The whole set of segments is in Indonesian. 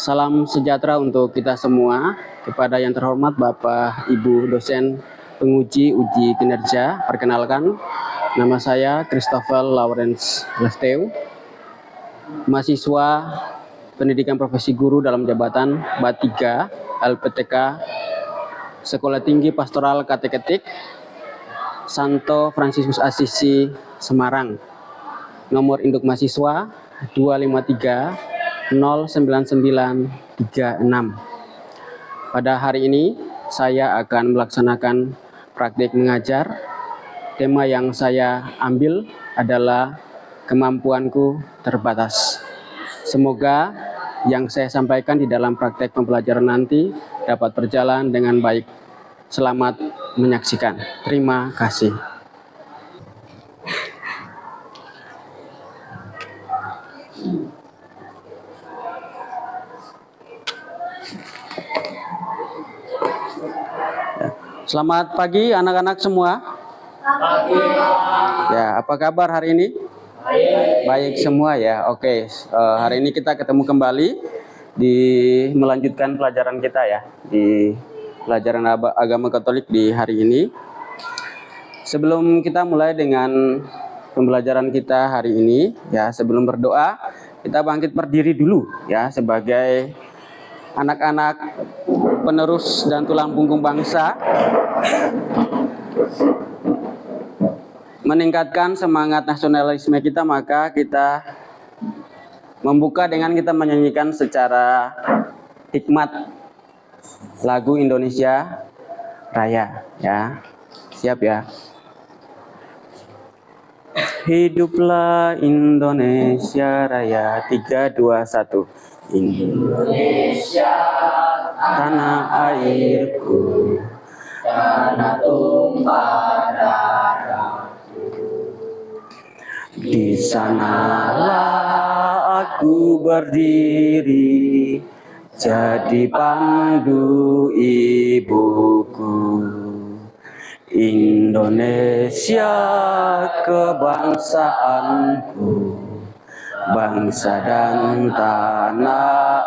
Salam sejahtera untuk kita semua. Kepada yang terhormat Bapak Ibu dosen penguji uji kinerja, perkenalkan nama saya Christopher Lawrence Lefteu, mahasiswa pendidikan profesi guru dalam jabatan B3 LPTK Sekolah Tinggi Pastoral Kateketik Santo Fransiskus Assisi Semarang. Nomor induk mahasiswa 253 09936. Pada hari ini saya akan melaksanakan praktik mengajar. Tema yang saya ambil adalah kemampuanku terbatas. Semoga yang saya sampaikan di dalam praktek pembelajaran nanti dapat berjalan dengan baik. Selamat menyaksikan. Terima kasih. Selamat pagi anak-anak semua. Pagi. Ya, apa kabar hari ini? Baik semua ya. Oke, hari ini kita ketemu kembali di melanjutkan pelajaran kita ya di pelajaran agama Katolik di hari ini. Sebelum kita mulai dengan pembelajaran kita hari ini ya, sebelum berdoa kita bangkit berdiri dulu ya sebagai anak-anak penerus dan tulang punggung bangsa, meningkatkan semangat nasionalisme kita, maka kita membuka dengan kita menyanyikan secara hikmat lagu Indonesia Raya ya. Siap ya. Hiduplah Indonesia Raya. 3, 2, 1. Indonesia, Tanah airku, tanah tumpah darahku. di sanalah aku berdiri, jadi pandu ibuku. Indonesia kebangsaanku, bangsa dan tanah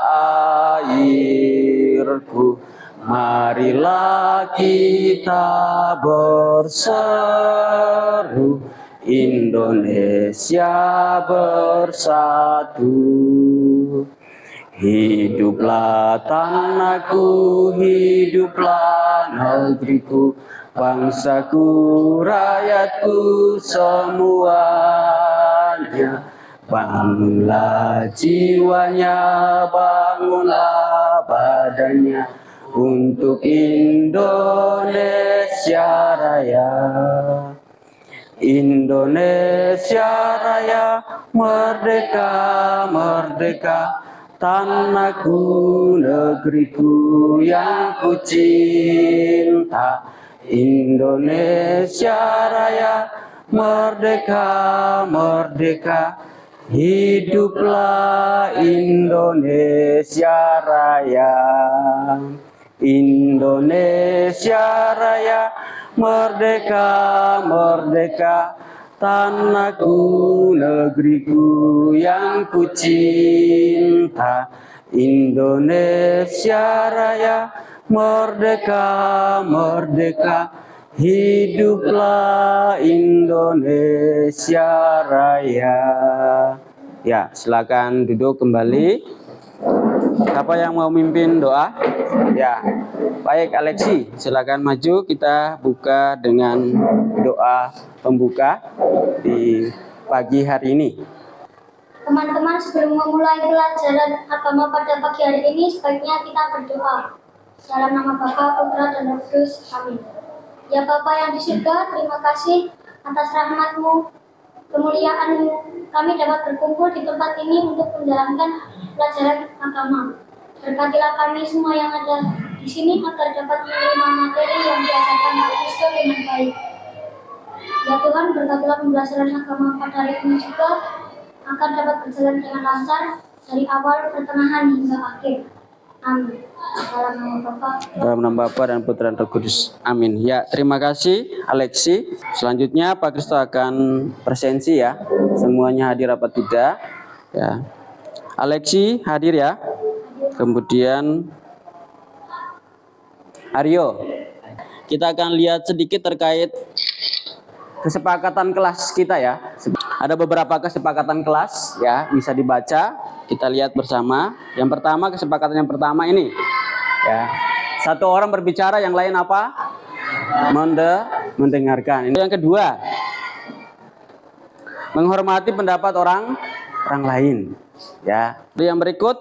airku. Marilah kita berseru, Indonesia bersatu. Hiduplah tanahku, hiduplah negeriku, bangsaku, rakyatku semuanya. Bangunlah jiwanya, bangunlah badannya untuk Indonesia Raya. Indonesia Raya, merdeka, merdeka, tanahku, negeriku yang ku cinta. Indonesia Raya, merdeka, merdeka, hiduplah Indonesia Raya. Indonesia Raya, merdeka, merdeka, tanahku, negeriku yang ku cinta. Indonesia Raya, merdeka, merdeka, hiduplah Indonesia Raya. Ya, silakan duduk kembali. Siapa yang mau mimpin doa? Ya, baik Alexi, silakan maju. Kita buka dengan doa pembuka di pagi hari ini. Teman-teman, sebelum memulai pelajaran agama pada pagi hari ini, sebaiknya kita berdoa. Dalam nama Bapa, Putra, dan Roh Kudus. Amin. Ya Bapa yang di surga, terima kasih atas rahmat-Mu, kemuliaan-Mu. Kami dapat berkumpul di tempat ini untuk menjalankan pelajaran agama. Berkatilah kami semua yang ada di sini agar dapat menerima materi yang diajarkan Pak Kristo dengan baik. Ya Tuhan, berkatilah pembelajaran agama pada hari ini juga agar dapat berjalan dengan lancar dari awal, pertengahan hingga akhir. Amin. Dalam nama Bapa, Dalam nama Bapa dan Putra dan Roh Kudus. Amin. Ya, terima kasih Alexi. Selanjutnya Pak Kristo akan presensi ya. Semuanya hadir apa tidak? Ya. Alexi hadir ya. Kemudian Aryo. Kita akan lihat sedikit terkait kesepakatan kelas kita ya. Ada beberapa kesepakatan kelas ya, bisa dibaca. Kita lihat bersama. Yang pertama, kesepakatan yang pertama ini ya. Satu orang berbicara, yang lain apa? Mendengarkan. Ini yang kedua, menghormati pendapat orang lain ya. Yang berikut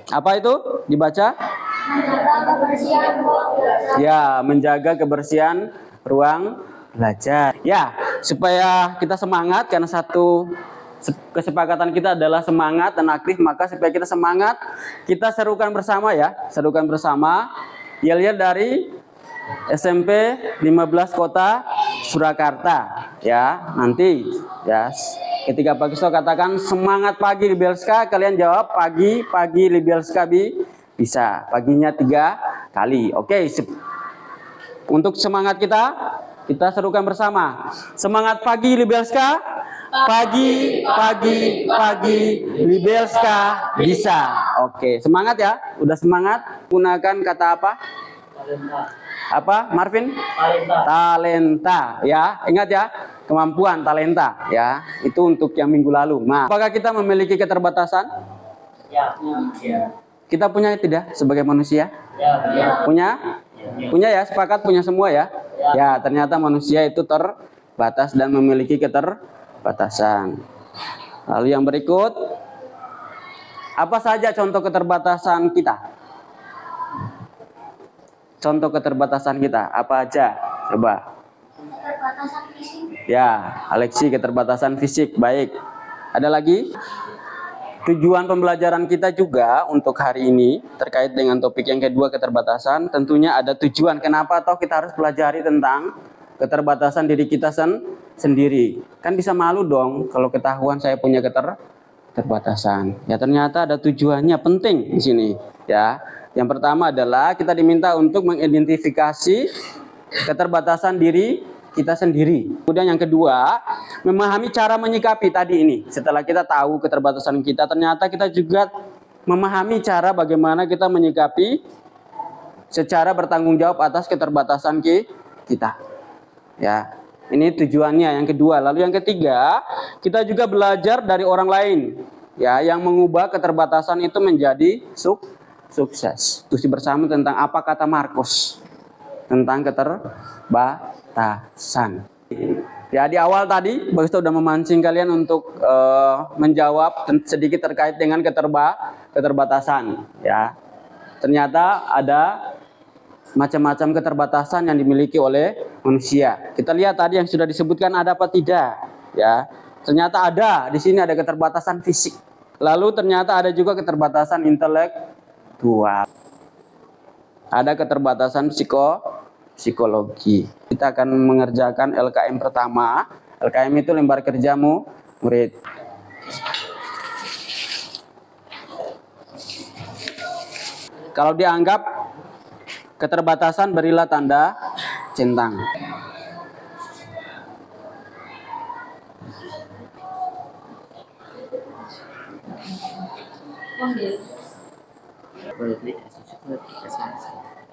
apa itu? Dibaca? Menjaga kebersihan ruang belajar. Ya, menjaga kebersihan ruang belajar. Ya, supaya kita semangat, karena satu kesepakatan kita adalah semangat dan aktif, maka supaya kita semangat, kita serukan bersama ya. Serukan bersama. Yel-yel dari SMP 15 Kota Surakarta ya. Nanti ya, ketika Pak Kisto katakan semangat pagi Libelska, kalian jawab pagi Libelska bisa. Paginya 3 kali. Oke, untuk semangat kita serukan bersama. Semangat pagi Libelska. Pagi Libelska bisa. Oke, semangat ya. Udah semangat? Gunakan kata apa? Apa, Marvin? Talenta ya. Ingat ya, kemampuan, talenta ya. Itu untuk yang minggu lalu. Nah, apakah kita memiliki keterbatasan? Ya. Kita punya tidak sebagai manusia? Ya. Punya? Punya ya, sepakat punya semua ya? Ya, ternyata manusia itu terbatas dan memiliki keterbatasan. Lalu yang berikut, apa saja contoh keterbatasan kita? Contoh keterbatasan kita, apa aja? Coba. Keterbatasan fisik. Ya, Alexi keterbatasan fisik, baik. Ada lagi? Tujuan pembelajaran kita juga untuk hari ini terkait dengan topik yang kedua, keterbatasan. Tentunya ada tujuan kenapa toh kita harus pelajari tentang keterbatasan diri kita sendiri. Kan bisa malu dong kalau ketahuan saya punya keterbatasan. Ya, ternyata ada tujuannya penting di sini ya. Yang pertama adalah kita diminta untuk mengidentifikasi keterbatasan diri kita sendiri. Kemudian yang kedua, memahami cara menyikapi tadi ini. Setelah kita tahu keterbatasan kita, ternyata kita juga memahami cara bagaimana kita menyikapi secara bertanggung jawab atas keterbatasan kita. Ya, ini tujuannya yang kedua. Lalu yang ketiga, kita juga belajar dari orang lain. Ya, yang mengubah keterbatasan itu menjadi sukses. Diskusi bersama tentang apa kata Markus tentang keterbatasan. Ya, di awal tadi Bagus sudah memancing kalian untuk menjawab sedikit terkait dengan keterbatasan. Ya, ternyata ada macam-macam keterbatasan yang dimiliki oleh manusia. Kita lihat tadi yang sudah disebutkan ada apa tidak? Ya, ternyata ada. Di sini ada keterbatasan fisik. Lalu ternyata ada juga keterbatasan intelektual. Ada keterbatasan psikologi. Kita akan mengerjakan LKM pertama. LKM itu lembar kerjamu murid. Kalau dianggap keterbatasan, berilah tanda centang.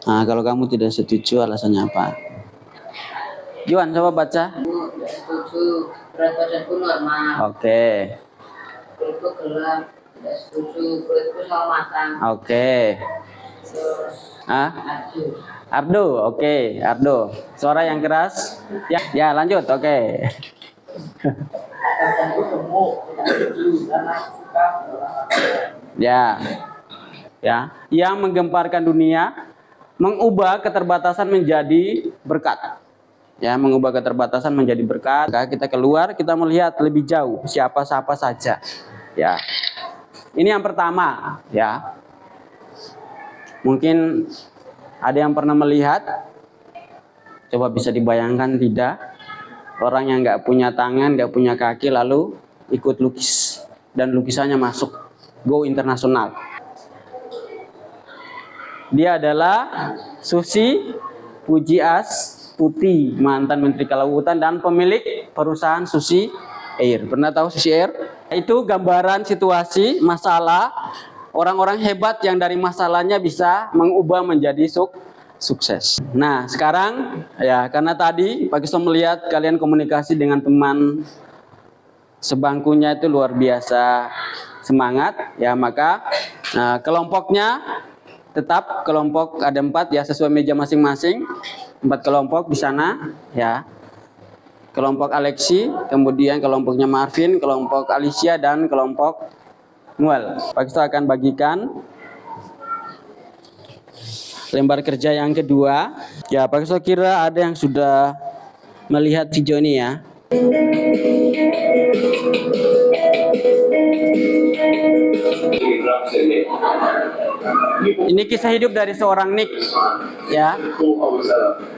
Nah, kalau kamu tidak setuju, alasannya apa? Juan, coba baca. Tidak setuju, berat badanku normal. Oke. Kulitku gelap. Tidak setuju, kulitku sama matang. Oke. Terus Ah, aduh. Ardo, oke, Ardo. Suara yang keras. Ya, lanjut, oke. Badanku gemuk. Tidak setuju, karena aku suka berolahraga. Ya. Yang menggemparkan dunia, mengubah keterbatasan menjadi berkat. Ya, mengubah keterbatasan menjadi berkat. Kita keluar, kita melihat lebih jauh siapa saja. Ya. Ini yang pertama, ya. Mungkin ada yang pernah melihat, coba bisa dibayangkan tidak? Orang yang nggak punya tangan, nggak punya kaki, lalu ikut lukis dan lukisannya masuk go internasional. Dia adalah Susi Pujiastuti, mantan Menteri Kelautan dan pemilik perusahaan Susi Air. Pernah tahu Susi Air? Itu gambaran situasi masalah orang-orang hebat yang dari masalahnya bisa mengubah menjadi sukses. Nah, sekarang ya karena tadi Pak Kisto melihat kalian komunikasi dengan teman sebangkunya itu luar biasa semangat ya, maka kelompoknya tetap kelompok ada 4 ya, sesuai meja masing-masing. 4 kelompok di sana ya. Kelompok Alexi, kemudian kelompoknya Marvin, kelompok Alicia, dan kelompok Noel. Pak Kisto akan bagikan lembar kerja yang kedua. Ya, Pak Kisto kira ada yang sudah melihat video ini ya. Ini kisah hidup dari seorang Nick ya.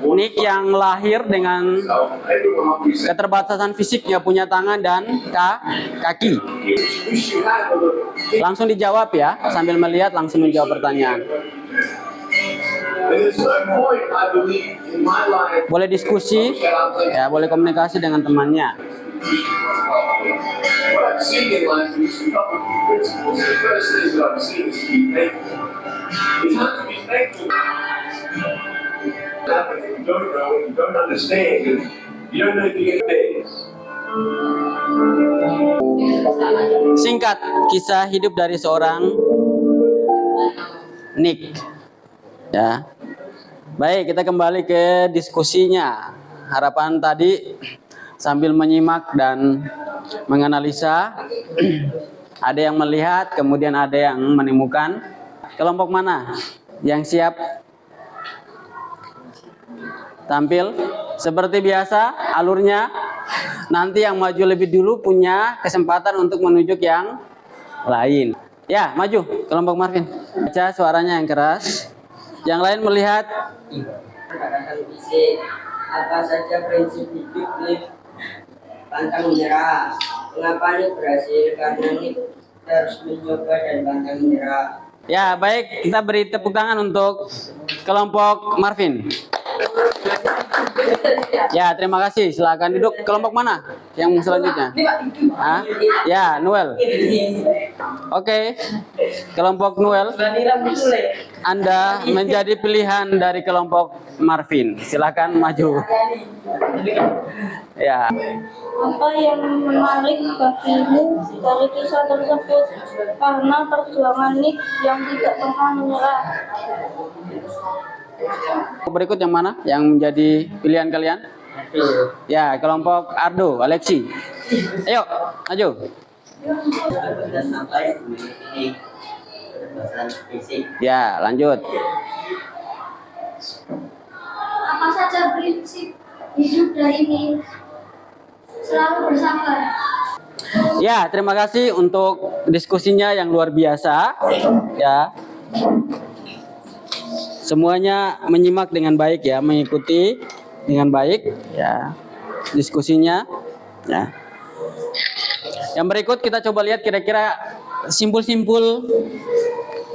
Nick yang lahir dengan keterbatasan fisik, nggak punya tangan dan kaki. Langsung dijawab ya, sambil melihat langsung menjawab pertanyaan. Boleh diskusi ya, boleh komunikasi dengan temannya. Singkat kisah hidup dari seorang Nick ya. Baik, kita kembali ke diskusinya. Harapan tadi sambil menyimak dan menganalisa, ada yang melihat, kemudian ada yang menemukan. Kelompok mana yang siap tampil? Seperti biasa alurnya, nanti yang maju lebih dulu punya kesempatan untuk menunjuk yang lain. Ya, maju kelompok Marvin. Baca suaranya yang keras. Yang lain melihat. Kekerasan fisik. Apa saja prinsip hidup Nick? Pantang menyerah. Mengapa Nick berhasil? Karena Nick terus mencoba dan pantang menyerah. Ya, baik, kita beri tepuk tangan untuk kelompok Marvin. Ya, terima kasih. Silakan duduk. Kelompok mana yang selanjutnya? Hah? Ya, Noel. Oke. Kelompok Noel. Anda menjadi pilihan dari kelompok Marvin. Silakan maju. Ya. Apa yang menarik bagimu dari kisah tersebut? Karena perjuangan Nick yang tidak pernah menyerah. Berikut yang mana yang menjadi pilihan kalian? Ya, kelompok Ardo, Alexi. Ayo, maju. Sampai memiliki keterbatasan fisik. Ya, lanjut. Apa saja prinsip hidup dari Nick? Selalu bersabar. Ya, terima kasih untuk diskusinya yang luar biasa. Ya. Semuanya menyimak dengan baik ya, mengikuti dengan baik ya diskusinya ya. Yang berikut kita coba lihat kira-kira simpul-simpul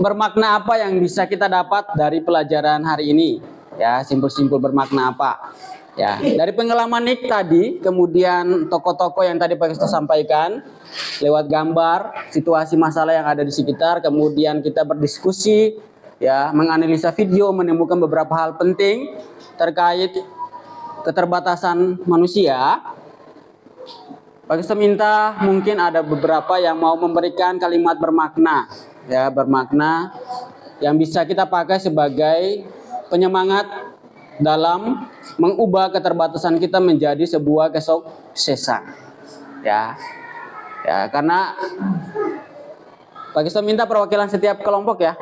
bermakna apa yang bisa kita dapat dari pelajaran hari ini ya, simpul-simpul bermakna apa ya. Dari pengalaman Nick tadi, kemudian tokoh-tokoh yang tadi Pak Kisto sampaikan lewat gambar situasi masalah yang ada di sekitar, kemudian kita berdiskusi ya, menganalisa video, menemukan beberapa hal penting terkait keterbatasan manusia. Pak Kisto minta mungkin ada beberapa yang mau memberikan kalimat bermakna ya, bermakna yang bisa kita pakai sebagai penyemangat dalam mengubah keterbatasan kita menjadi sebuah kesuksesan ya. Ya, karena Pak Kisto minta perwakilan setiap kelompok ya.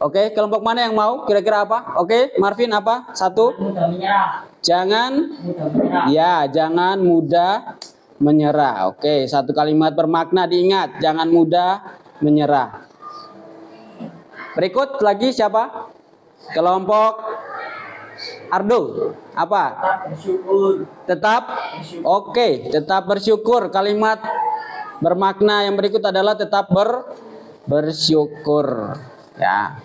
Oke, kelompok mana yang mau? Kira-kira apa? Oke, Marvin apa? 1. Mudah menyerah. Jangan. Mudah menyerah. Ya, jangan mudah menyerah. Oke, satu kalimat bermakna diingat. Jangan mudah menyerah. Berikut lagi siapa? Kelompok Ardo. Apa? Tetap bersyukur. Tetap. Oke, tetap bersyukur. Kalimat bermakna yang berikut adalah tetap bersyukur. Ya.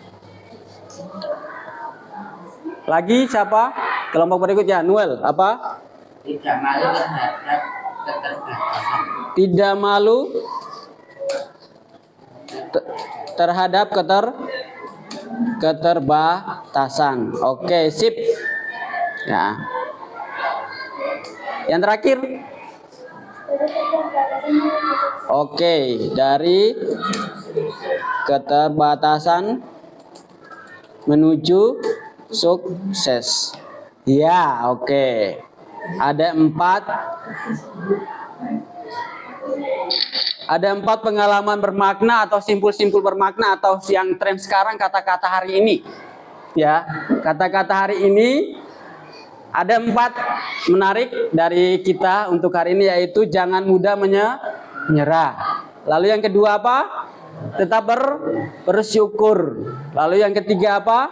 Lagi siapa? Kelompok berikutnya, Noel. Apa? Tidak malu terhadap keterbatasan. Tidak malu terhadap keterbatasan. Oke, sip. Ya. Yang terakhir. Oke, dari keterbatasan menuju sukses. Ya, oke. Ada empat pengalaman bermakna atau simpul-simpul bermakna atau yang tren sekarang kata-kata hari ini. Ya, kata-kata hari ini ada 4 menarik dari kita untuk hari ini, yaitu jangan mudah menyerah. Lalu yang kedua apa? Tetap bersyukur. Lalu yang ketiga apa?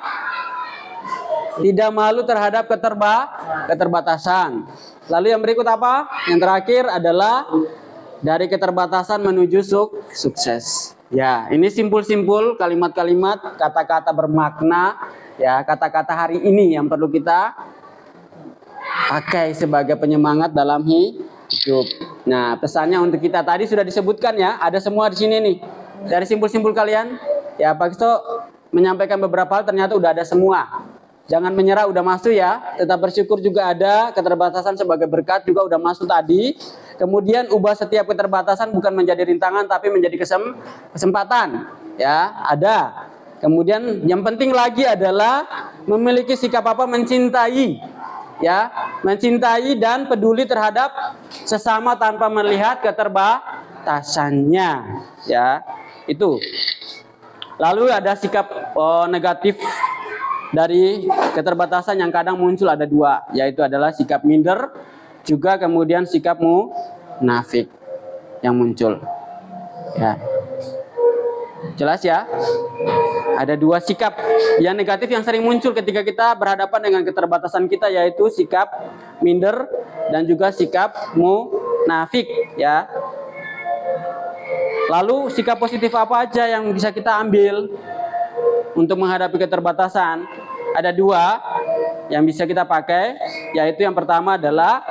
Tidak malu terhadap keterbatasan. Lalu yang berikut apa? Yang terakhir adalah dari keterbatasan menuju sukses. Ya, ini simpul-simpul kalimat-kalimat, kata-kata bermakna, ya, kata-kata hari ini yang perlu kita pakai sebagai penyemangat dalam hidup. Nah, pesannya untuk kita tadi sudah disebutkan ya, ada semua di sini nih. Dari simpul-simpul kalian, ya Pak Kisto menyampaikan beberapa hal, ternyata udah ada semua. Jangan menyerah udah masuk ya, tetap bersyukur juga ada, keterbatasan sebagai berkat juga udah masuk tadi. Kemudian ubah setiap keterbatasan bukan menjadi rintangan tapi menjadi kesempatan. Ya, ada. Kemudian yang penting lagi adalah memiliki sikap apa? Mencintai. Ya, mencintai dan peduli terhadap sesama tanpa melihat keterbatasannya. Ya, itu. Lalu ada sikap negatif dari keterbatasan yang kadang muncul, ada 2, yaitu adalah sikap minder, juga kemudian sikap munafik yang muncul. Ya. Jelas ya? Ada 2 sikap yang negatif yang sering muncul ketika kita berhadapan dengan keterbatasan kita, yaitu sikap minder dan juga sikap munafik, ya. Lalu sikap positif apa aja yang bisa kita ambil untuk menghadapi keterbatasan? Ada 2 yang bisa kita pakai, yaitu yang pertama adalah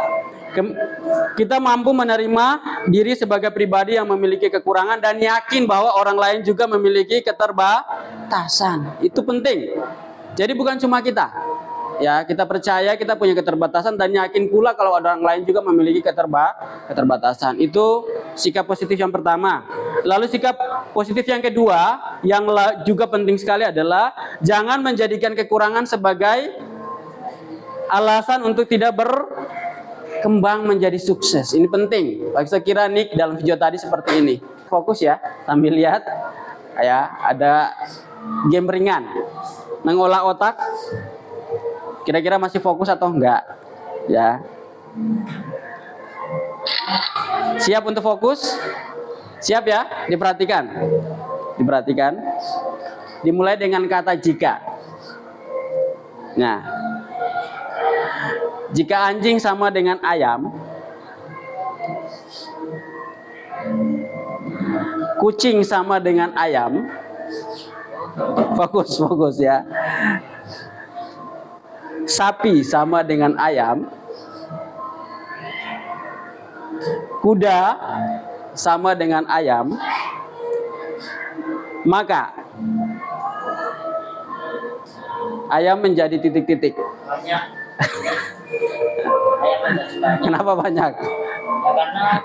kita mampu menerima diri sebagai pribadi yang memiliki kekurangan dan yakin bahwa orang lain juga memiliki keterbatasan. Itu penting. Jadi bukan cuma kita. Ya, kita percaya kita punya keterbatasan dan yakin pula kalau orang lain juga memiliki keterbatasan. Itu sikap positif yang pertama. Lalu sikap positif yang kedua yang juga penting sekali adalah jangan menjadikan kekurangan sebagai alasan untuk tidak berkembang menjadi sukses. Ini penting. Saya kira Nick dalam video tadi seperti ini. Fokus ya, sambil lihat ya, ada game ringan. Mengolah otak. Kira-kira masih fokus atau enggak? Ya. Siap untuk fokus? Siap ya? Diperhatikan. Diperhatikan. Dimulai dengan kata jika. Nah. Jika anjing sama dengan ayam, kucing sama dengan ayam. Fokus ya. Sapi sama dengan ayam, kuda sama dengan ayam, maka ayam menjadi titik-titik. Banyak. Ayam menjadi banyak. Kenapa banyak? Ya karena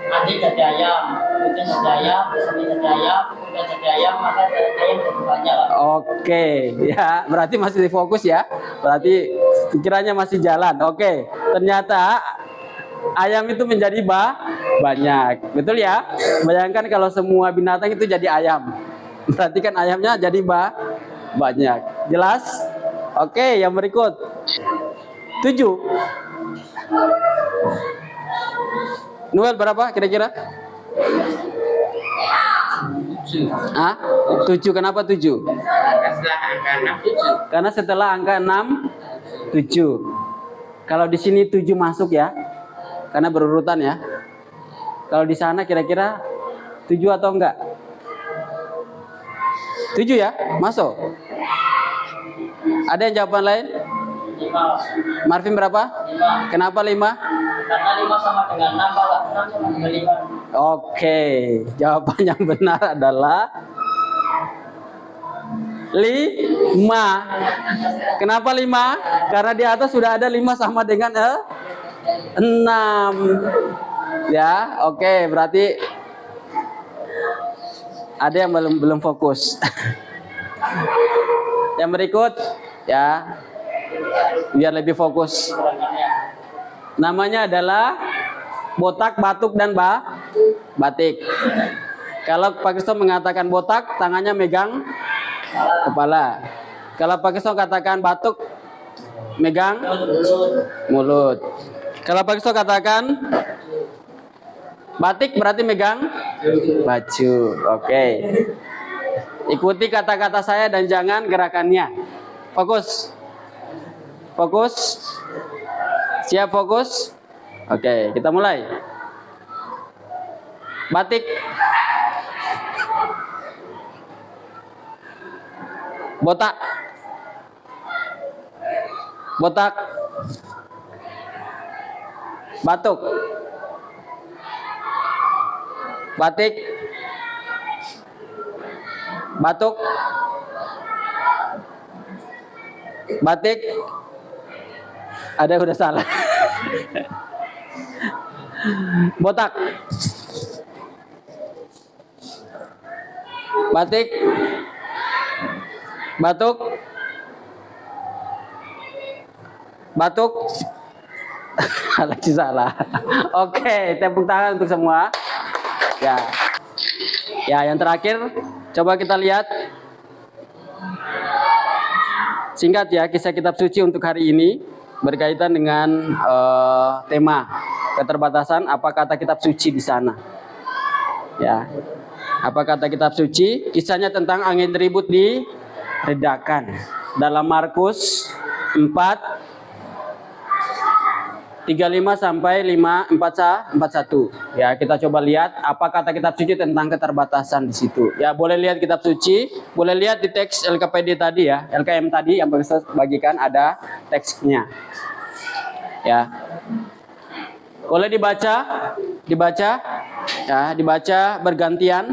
anjing jadi ayam, kucing jadi ayam, sapi jadi ayam, kuda jadi ayam, maka ayam jadi banyak. Oke, ya, berarti masih fokus ya. Berarti pikirannya masih jalan. Oke, ternyata ayam itu menjadi banyak. Betul ya? Bayangkan kalau semua binatang itu jadi ayam. Berarti kan ayamnya jadi banyak. Jelas? Oke, yang berikut. 7. Noel berapa kira-kira? 7. Kenapa 7? Karena setelah angka 6, 7. Kalau di sini 7 masuk ya, karena berurutan ya. Kalau di sana kira-kira 7 atau enggak? 7 ya, masuk. Ada yang jawaban lain? 5. Marvin berapa? 5. Kenapa 5? Karena 5 sama dengan 6, kalau 6 sama dengan 5. Oke, jawaban yang benar adalah 5. Kenapa 5? Karena di atas sudah ada 5 sama dengan 6. Ya, oke, berarti ada yang belum fokus. Yang berikut ya, biar lebih fokus. Namanya adalah botak, batuk, dan batik. Kalau Pak Kristo mengatakan botak, tangannya megang kepala. Kalau Pak Kristo katakan batuk, megang mulut. Kalau Pak Kristo katakan batik, berarti megang baju. Oke. Ikuti kata-kata saya dan jangan gerakannya. Fokus. Fokus. Siap fokus? Oke, kita mulai. Batik. Botak. Botak. Batuk. Batik. Batuk. Batik. Ada yang udah salah. Botak. Batik. Batuk. Batuk. Lagi salah. Oke, tepuk tangan untuk semua. Ya. Ya, yang terakhir coba kita lihat. Singkat ya, kisah kitab suci untuk hari ini berkaitan dengan tema keterbatasan. Apa kata kitab suci di sana? Ya, apa kata kitab suci? Kisahnya tentang angin ribut diredakan dalam Markus 4:35 sampai 5:41. Ya, kita coba lihat apa kata kitab suci tentang keterbatasan di situ. Ya, boleh lihat kitab suci, boleh lihat di teks LKPD tadi ya, LKM tadi yang bisa bagikan ada teksnya. Ya. Boleh dibaca ya, dibaca bergantian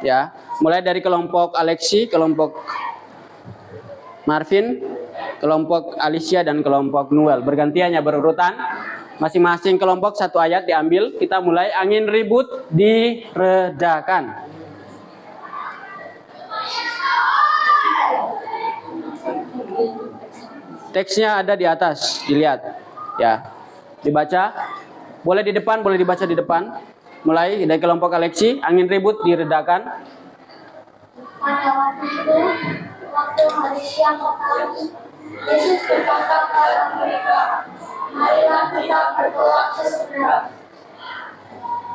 ya. Mulai dari kelompok Alexi, kelompok Marvin, kelompok Alicia dan kelompok Noel. Bergantiannya berurutan. Masing-masing kelompok satu ayat diambil. Kita mulai. Angin ribut diredakan. Teksnya ada di atas, dilihat. Ya. Dibaca. Boleh di depan, boleh dibaca di depan. Mulai dari kelompok Alexi, angin ribut diredakan. Pada waktu itu, waktu hari siang petang, Yesus berkata kepada mereka, "Marilah kita berdoa sejenak."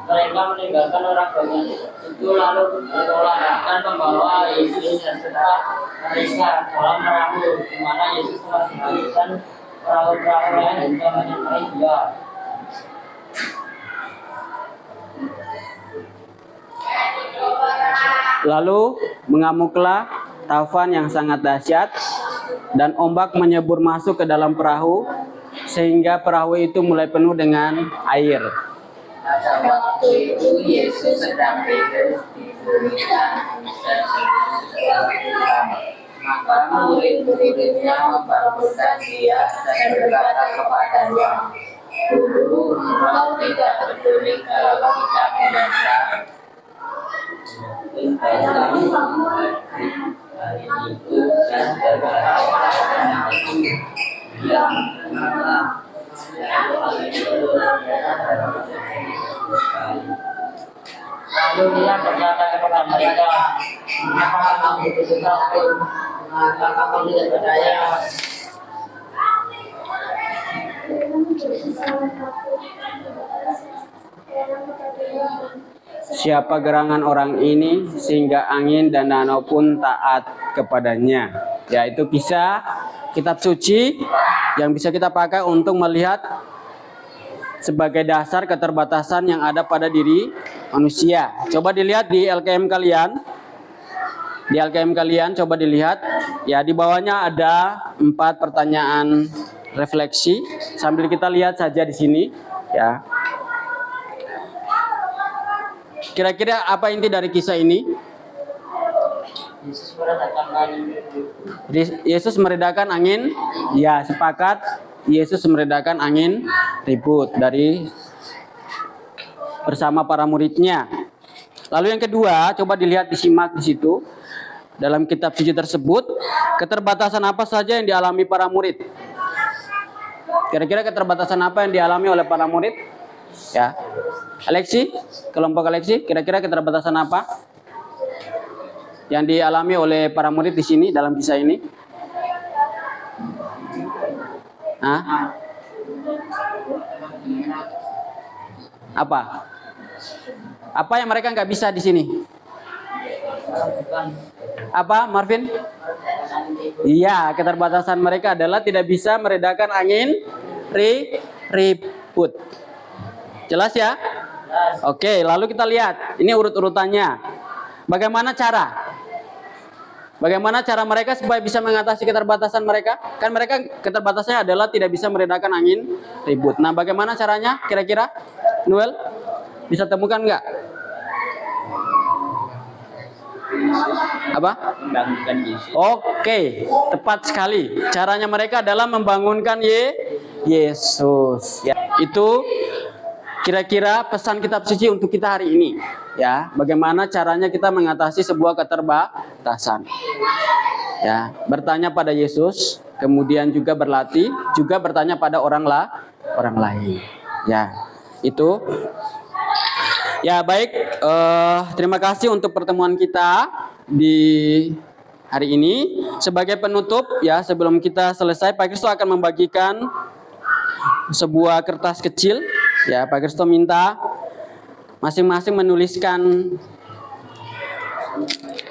Mereka meninggalkan orang banyak itu lalu bertolak dan membawa Yesus dan serta mereka dalam perahu di mana Yesus telah dihadirkan perahu-perahu lain juga menyertai dia. Lalu mengamuklah taufan yang sangat dahsyat dan ombak menyebur masuk ke dalam perahu sehingga perahu itu mulai penuh dengan air. Pada waktu itu Yesus sedang tidur di gurita dan maka murid-muridnya membangunkan dia dan berkata kepadanya, "Guru, engkau tidak peduli kalau kita binasa." Hari itu dan Lalu dia berkata kepada mereka, "Mengapa kamu begitu takut? Mengapa kamu tidak percaya?" Siapa gerangan orang ini sehingga angin dan danau pun taat kepadanya. Yaitu kisah kitab suci yang bisa kita pakai untuk melihat sebagai dasar keterbatasan yang ada pada diri manusia. Coba dilihat di LKM kalian. Di LKM kalian coba dilihat. Ya, di bawahnya ada 4 pertanyaan refleksi. Sambil kita lihat saja di sini, ya. Kira-kira apa inti dari kisah ini? Yesus meredakan angin ribut. Yesus meredakan angin. Ya, sepakat. Yesus meredakan angin ribut dari bersama para muridnya. Lalu yang kedua, coba dilihat, disimak di situ. Dalam kitab suci tersebut, keterbatasan apa saja yang dialami para murid? Kira-kira keterbatasan apa yang dialami oleh para murid? Ya. Alexi, kelompok Alexi, kira-kira keterbatasan apa yang dialami oleh para murid di sini dalam kisah ini? Hah? Apa? Apa yang mereka nggak bisa di sini? Apa, Marvin? Iya, keterbatasan mereka adalah tidak bisa meredakan angin ribut. Jelas ya? Oke, lalu kita lihat. Ini urut-urutannya. Bagaimana cara? Bagaimana cara mereka supaya bisa mengatasi keterbatasan mereka? Kan mereka keterbatasannya adalah tidak bisa meredakan angin ribut. Nah, bagaimana caranya kira-kira? Noel, bisa temukan nggak? Apa? Membangunkan Yesus. Oke, tepat sekali. Caranya mereka adalah membangunkan Yesus. Ya, itu kira-kira pesan kitab suci untuk kita hari ini. Ya, bagaimana caranya kita mengatasi sebuah keterbatasan. Ya, bertanya pada Yesus, kemudian juga berlatih, juga bertanya pada orang lain. Ya, itu. Ya, baik. Terima kasih untuk pertemuan kita di hari ini. Sebagai penutup, ya, sebelum kita selesai, Pak Kristo akan membagikan sebuah kertas kecil. Ya, Pak Kristo minta masing-masing menuliskan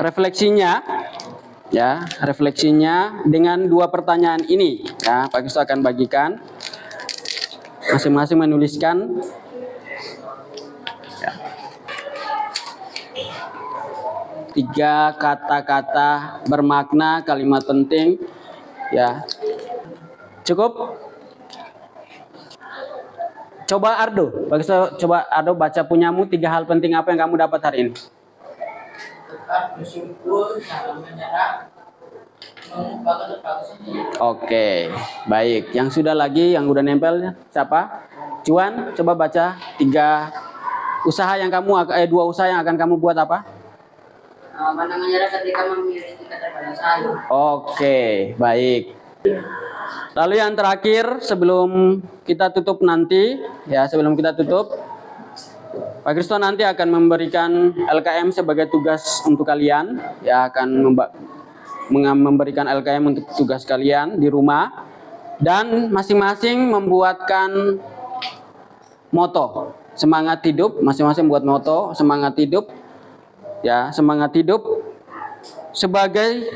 refleksinya, ya, refleksinya dengan 2 pertanyaan ini. Ya, Pak Kristo akan bagikan, masing-masing menuliskan. Ya. 3 kata-kata bermakna, kalimat penting. Ya, cukup. Coba Ardo, coba Ardo baca punyamu 3 hal penting apa yang kamu dapat hari ini. Tetap bersyukur, jangan menyerah, mengubah keterbatasan. Oke, baik. Yang sudah lagi, yang udah nempel siapa? Cuan, coba baca 3 usaha yang kamu 2 usaha yang akan kamu buat apa? Pantang menyerah ketika memiliki keterbatasan. Oke, baik. Lalu yang terakhir sebelum kita tutup nanti, ya, sebelum kita tutup, Pak Kristo nanti akan memberikan LKM sebagai tugas untuk kalian, ya, akan memberikan LKM untuk tugas kalian di rumah, dan masing-masing membuatkan moto semangat hidup, masing-masing buat moto semangat hidup, ya, semangat hidup sebagai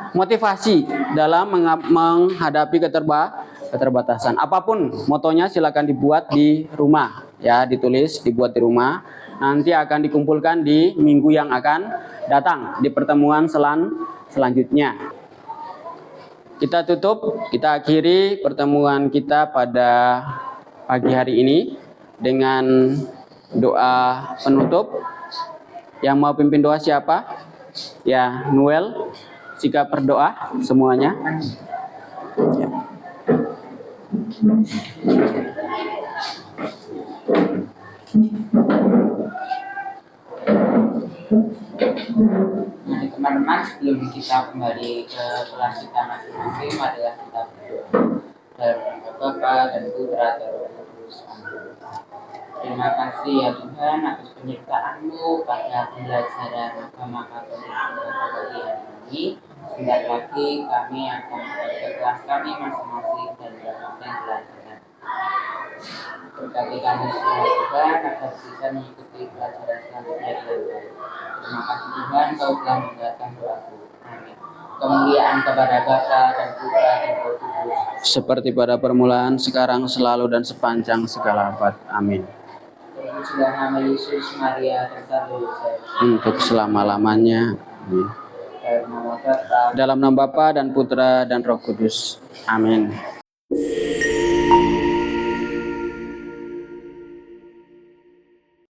motivasi dalam menghadapi keterbatasan. Apapun motonya silakan dibuat di rumah, ya, ditulis, dibuat di rumah. Nanti akan dikumpulkan di minggu yang akan datang di pertemuan selanjutnya. Kita tutup, kita akhiri pertemuan kita pada pagi hari ini dengan doa penutup. Yang mau pimpin doa siapa? Ya, Noel. Sikap berdoa semuanya. Ya. Nah, teman-teman, sebelum kita kembali ke kelas kita masing-masing, marilah kita berdoa. Dalam nama Bapa dan Putra dan Roh Kudus. Amin. Terima kasih ya Tuhan atas penyertaan-Mu pada pembelajaran agama Katolik pada pagi hari ini. Sebentar lagi kami akan ke kelas kami masing-masing dan melakukan pelajaran. Berkati kami semua Tuhan agar bisa mengikuti pelajaran selanjutnya dengan baik. Terima kasih Tuhan, Kau telah mendengarkan doaku. Amin. Kemuliaan kepada Bapa dan Putra dan Roh Kudus. Seperti pada permulaan, sekarang, selalu, dan sepanjang segala abad. Amin. Terpujilah nama Yesus, Maria, dan Santo Yosef. Untuk selama-lamanya. Amin. Dalam nama Bapa Dalam nama Bapa dan Putra dan Roh Kudus. Amin.